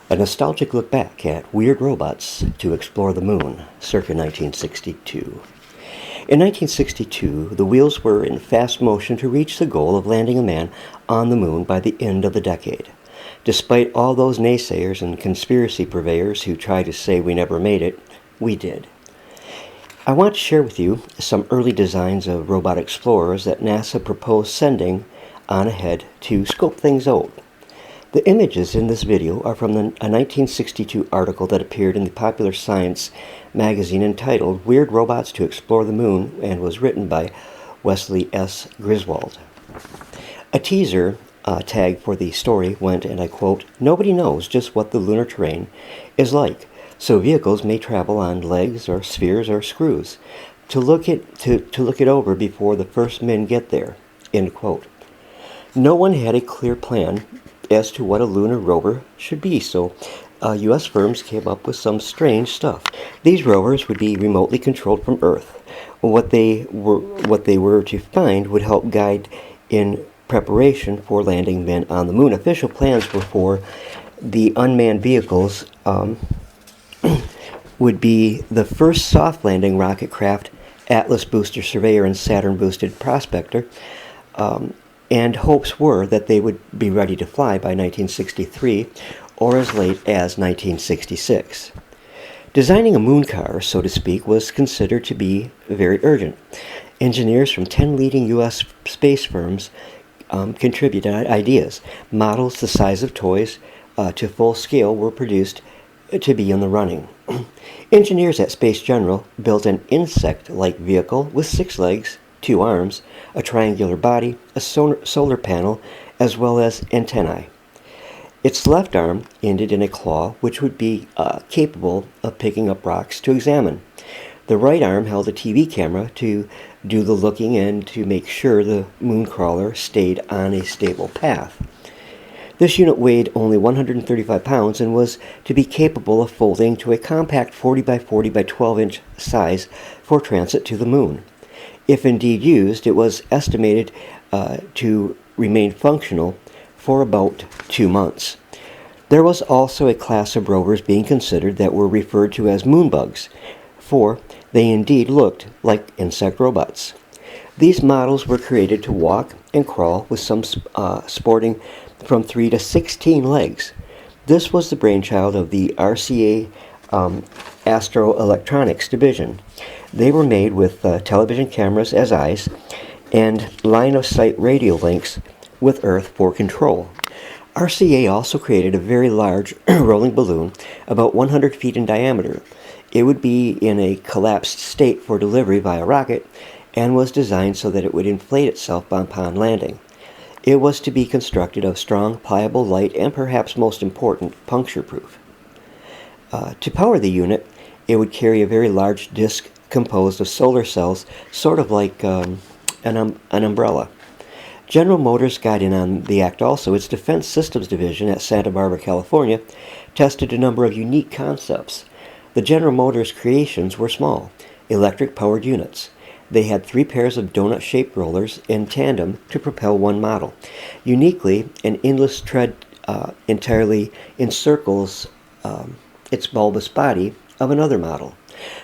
A nostalgic look back at weird robots to explore the moon, circa 1962. In 1962, the wheels were in fast motion to reach the goal of landing a man on the moon by the end of the decade. Despite all those naysayers and conspiracy purveyors who tried to say we never made it, we did. I want to share with you some early designs of robot explorers that NASA proposed sending on ahead to scope things out. The images in this video are from a 1962 article that appeared in the Popular Science magazine entitled Weird Robots to Explore the Moon and was written by Wesley S. Griswold. A teaser tag for the story went, and I quote, "Nobody knows just what the lunar terrain is like, so vehicles may travel on legs or spheres or screws to look it over before the first men get there," end quote. No one had a clear plan as to what a lunar rover should be, so U.S. firms came up with some strange stuff. These rovers would be remotely controlled from Earth. What they were to find would help guide in preparation for landing men on the moon. Official plans were for the unmanned vehicles would be the first soft landing rocket craft, Atlas Booster Surveyor and Saturn Boosted Prospector, and hopes were that they would be ready to fly by 1963 or as late as 1966. Designing a moon car, so to speak, was considered to be very urgent. Engineers from 10 leading U.S. space firms contributed ideas. Models the size of toys to full scale were produced to be in the running. Engineers at Space General built an insect-like vehicle with 6 legs, 2 arms, a triangular body, a solar panel, as well as antennae. Its left arm ended in a claw which would be capable of picking up rocks to examine. The right arm held a TV camera to do the looking and to make sure the moon crawler stayed on a stable path. This unit weighed only 135 pounds and was to be capable of folding to a compact 40 by 40 by 12 inch size for transit to the moon. If indeed used, it was estimated to remain functional for about 2 months. There was also a class of rovers being considered that were referred to as moonbugs, for they indeed looked like insect robots. These models were created to walk and crawl, with some sporting from 3 to 16 legs. This was the brainchild of the RCA Astro Electronics division. They were made with television cameras as eyes and line-of-sight radio links with Earth for control. RCA also created a very large rolling balloon, about 100 feet in diameter. It would be in a collapsed state for delivery via rocket and was designed so that it would inflate itself upon landing. It was to be constructed of strong, pliable, light, and perhaps most important, puncture-proof. To power the unit, it would carry a very large disc composed of solar cells, sort of like an umbrella. General Motors got in on the act also. Its Defense Systems Division at Santa Barbara, California, tested a number of unique concepts. The General Motors creations were small, electric-powered units. They had 3 pairs of donut-shaped rollers in tandem to propel one model. Uniquely, an endless tread entirely encircles its bulbous body of another model.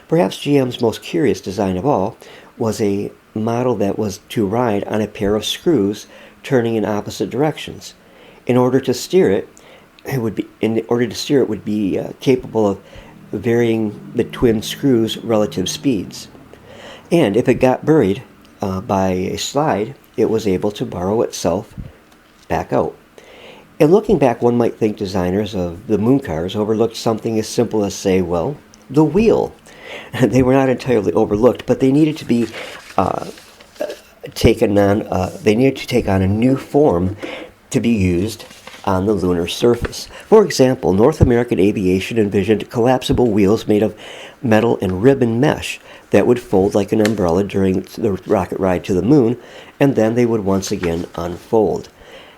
Perhaps GM's most curious design of all was a model that was to ride on a pair of screws turning in opposite directions. In order to steer it, would be capable of varying the twin screws' relative speeds. And if it got buried by a slide, it was able to borrow itself back out. And looking back, one might think designers of the moon cars overlooked something as simple as, say, well, the wheel. They were not entirely overlooked, but they needed to be taken on. They needed to take on a new form to be used on the lunar surface. For example, North American Aviation envisioned collapsible wheels made of metal and ribbon mesh that would fold like an umbrella during the rocket ride to the moon, and then they would once again unfold.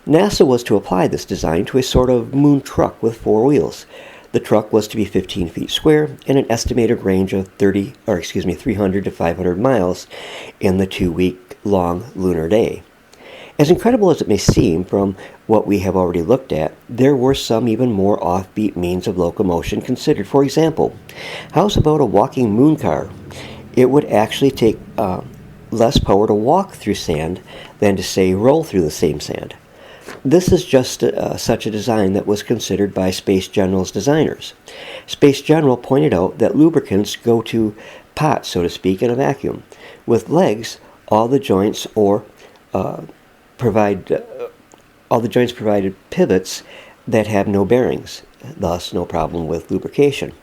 NASA was to apply this design to a sort of moon truck with 4 wheels. The truck was to be 15 feet square and an estimated range of 300 to 500 miles in the 2-week-long lunar day. As incredible as it may seem from what we have already looked at, there were some even more offbeat means of locomotion considered. For example, how's about a walking moon car? It would actually take less power to walk through sand than to, say, roll through the same sand. This is just such a design that was considered by Space General's designers. Space General pointed out that lubricants go to pot, so to speak, in a vacuum. With legs, all the joints provided pivots that have no bearings, thus no problem with lubrication.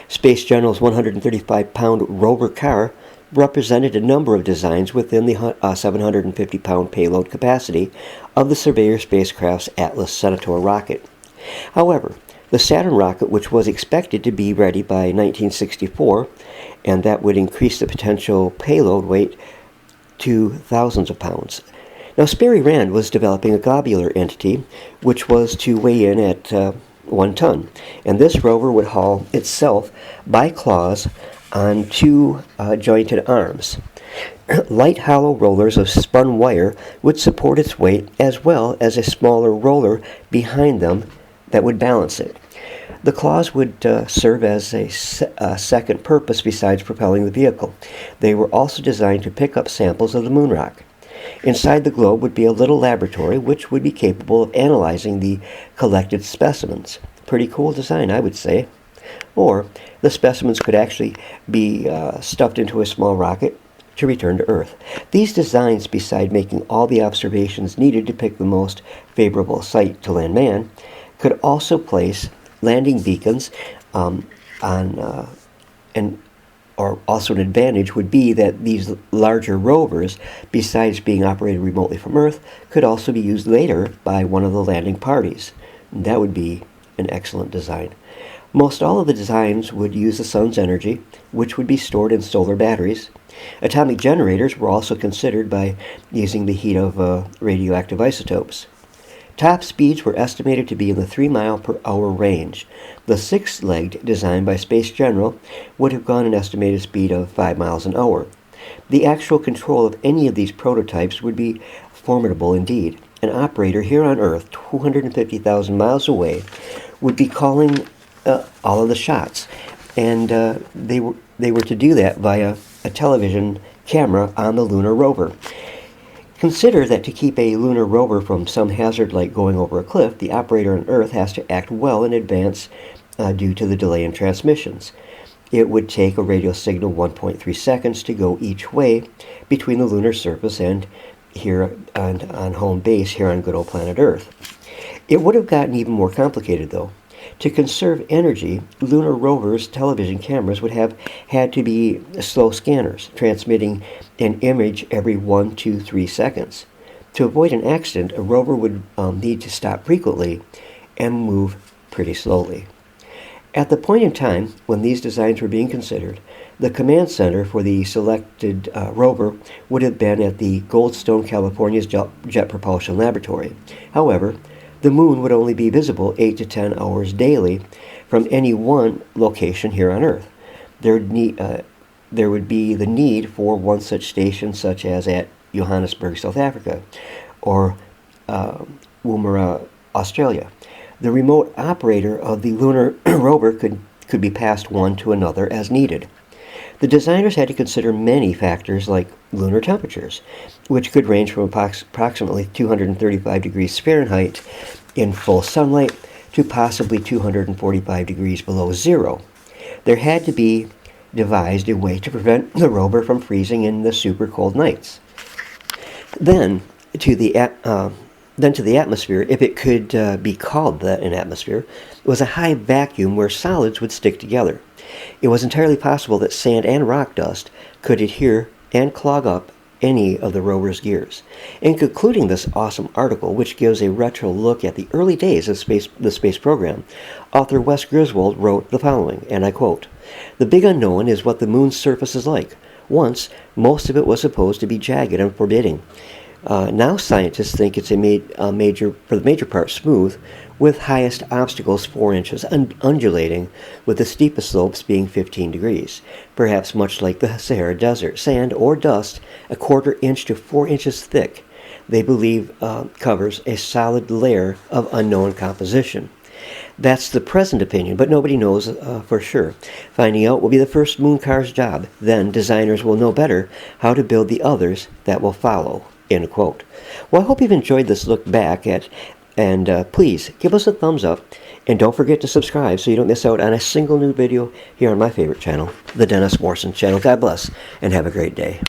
Space General's 135-pound rover car represented a number of designs within the 750-pound payload capacity of the Surveyor spacecraft's Atlas Centaur rocket. However, the Saturn rocket, which was expected to be ready by 1964, and that would increase the potential payload weight to thousands of pounds. Now, Sperry Rand was developing a globular entity, which was to weigh in at 1 ton, and this rover would haul itself by claws on two jointed arms. Light hollow rollers of spun wire would support its weight, as well as a smaller roller behind them that would balance it. The claws would serve as a second purpose besides propelling the vehicle. They were also designed to pick up samples of the moon rock. Inside the globe would be a little laboratory which would be capable of analyzing the collected specimens. Pretty cool design, I would say. Or the specimens could actually be stuffed into a small rocket to return to Earth. These designs, beside making all the observations needed to pick the most favorable site to land man, could also place landing beacons or also an advantage would be that these larger rovers, besides being operated remotely from Earth, could also be used later by one of the landing parties. That would be an excellent design. Most all of the designs would use the sun's energy, which would be stored in solar batteries. Atomic generators were also considered by using the heat of radioactive isotopes. Top speeds were estimated to be in the 3-mile-per-hour range. The six-legged, designed by Space General, would have gone an estimated speed of 5 miles an hour. The actual control of any of these prototypes would be formidable indeed. An operator here on Earth, 250,000 miles away, would be calling all of the shots, and they were to do that via a television camera on the lunar rover. Consider that to keep a lunar rover from some hazard like going over a cliff, the operator on Earth has to act well in advance due to the delay in transmissions. It would take a radio signal 1.3 seconds to go each way between the lunar surface and here on home base here on good old planet Earth. It would have gotten even more complicated, though. To conserve energy, lunar rovers' television cameras would have had to be slow scanners, transmitting an image every 1, 2, 3 seconds. To avoid an accident, a rover would need to stop frequently and move pretty slowly. At the point in time when these designs were being considered, the command center for the selected rover would have been at the Goldstone, California's Jet Propulsion Laboratory. However, the moon would only be visible 8 to 10 hours daily from any one location here on Earth. There would be the need for one such station, such as at Johannesburg, South Africa, or Woomera, Australia. The remote operator of the lunar rover could be passed one to another as needed. The designers had to consider many factors like lunar temperatures, which could range from approximately 235 degrees Fahrenheit in full sunlight to possibly 245 degrees below zero. There had to be devised a way to prevent the rover from freezing in the super cold nights. Then to the atmosphere, if it could be called an atmosphere, was a high vacuum where solids would stick together. It was entirely possible that sand and rock dust could adhere and clog up any of the rover's gears. In concluding this awesome article, which gives a retro look at the early days of the space program, author Wes Griswold wrote the following, and I quote, "The big unknown is what the moon's surface is like. Once, most of it was supposed to be jagged and forbidding. Now scientists think it's for the major part smooth, with highest obstacles 4 inches undulating, with the steepest slopes being 15 degrees, perhaps much like the Sahara Desert, sand or dust 1/4 inch to 4 inches thick. they believe covers a solid layer of unknown composition. That's the present opinion, but nobody knows for sure. Finding out will be the first moon car's job. Then designers will know better how to build the others that will follow." End quote. Well, I hope you've enjoyed this look back at, and please give us a thumbs up, and don't forget to subscribe so you don't miss out on a single new video here on my favorite channel, the Dennis Morrison channel. God bless, and have a great day.